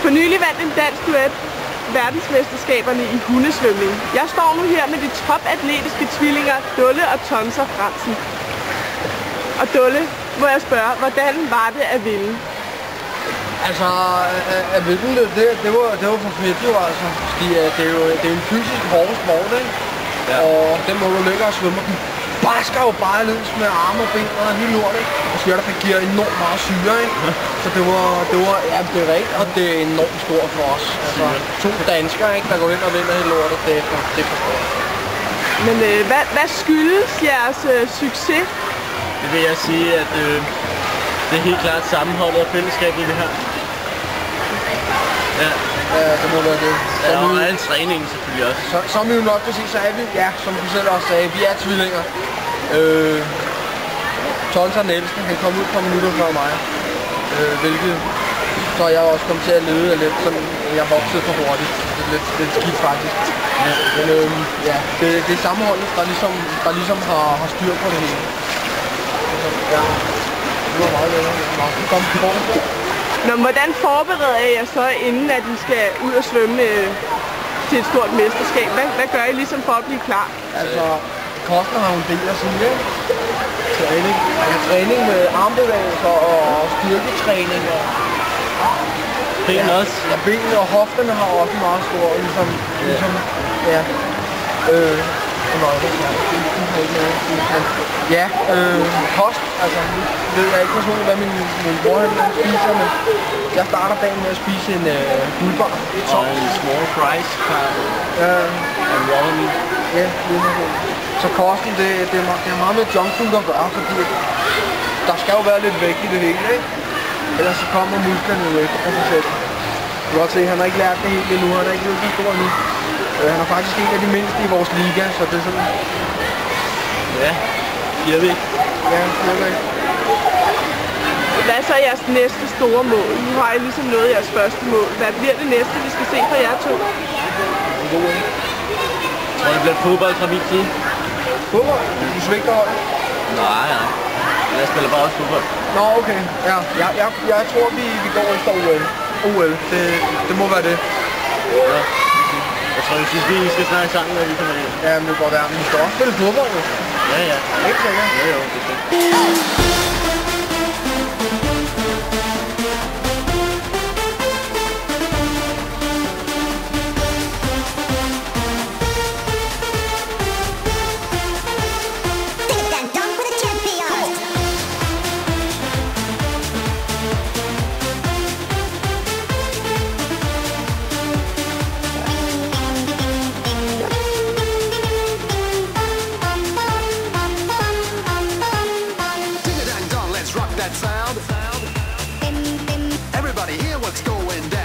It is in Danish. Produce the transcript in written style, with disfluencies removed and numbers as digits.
For nylig vandt en dansk duet verdensmesterskaberne i hundesvømning. Jeg står nu her med de topatletiske tvillinger Dulle og Tonser Fransen. Og Dulle, må jeg spørge, hvordan var det at vinde? Altså, at vinde det var for fedt jo, altså. Fordi det er jo en fysisk hård sport, ikke? Ja. Og den må du ligge og svømme. Den basker jo bare løs med arme og ben og hele lortet. Og så der giver enormt meget syre, ikke? Så det var, ja, det er rigtigt, og det er enormt stort for os. Altså, 2 danskere, ikke, der går ind og vinder hele lortet, det er for stort. Men hvad skyldes jeres succes? Det vil jeg sige, at det er helt klart sammenholdet og fællesskabet i det her. Ja. Ja, det må være det. Ja, og al træningen selvfølgelig også. Som vi jo nok kan sige, så er vi, ja, som du selv også sagde, vi er tvillinger. Tonser den ældste, han kom ud et par minutter før mig. Hvilket så jeg også kom til at lede lidt, sådan, jeg voksede for hurtigt. Det er lidt skidt faktisk. Ja. Men ja, det er sammenholdet, der ligesom har styr på det hele. Ja, det var meget længere. Kom til bordet. Nå, hvordan forbereder I jer så, inden at I skal ud og svømme til et stort mesterskab? Hvad gør I ligesom for at blive klar? Altså, kosten har jo en del at sige, ikke? Træning med armbevægelser og styrketræning og... Benene også? Ja, benene og hofterne har også meget stor, ligesom ja. Ja, kost, altså, ved jeg ikke personligt, hvad min bror spiser, men jeg starter dagen med at spise en guldbar. Og en small fries og raw meat. Ja, så kosten, det er meget med junkfood at gøre, fordi der skal jo være lidt vægt i det hele, ikke? Ellers så kommer musklerne jo ikke af sig selv. Du kan godt se, han har ikke lært det helt endnu, han er ikke blevet så stor endnu. Han er faktisk en af de mindste i vores liga, så det er sådan... Ja, Fjervæk. Ja, Fjervæk. Hvad er så jeres næste store mål? Nu har I ligesom nået jeres første mål. Hvad bliver det næste, vi skal se fra jer to? En god en. Jeg tror, det bliver fodbold fra min side. Fodbold? Du svigter holdet? Nej. Jeg spiller bare også fodbold. Nå, okay. Ja, jeg tror, vi går efter OL. Det må være det. Ja. Jeg tror, vi skal snakke sammen, når vi kommer hjem. Ja, men det går der. Men vi skal også spille fodbold, jo. Ja. Ikke sikkert? Jo, det er That sound. Everybody hear what's going down.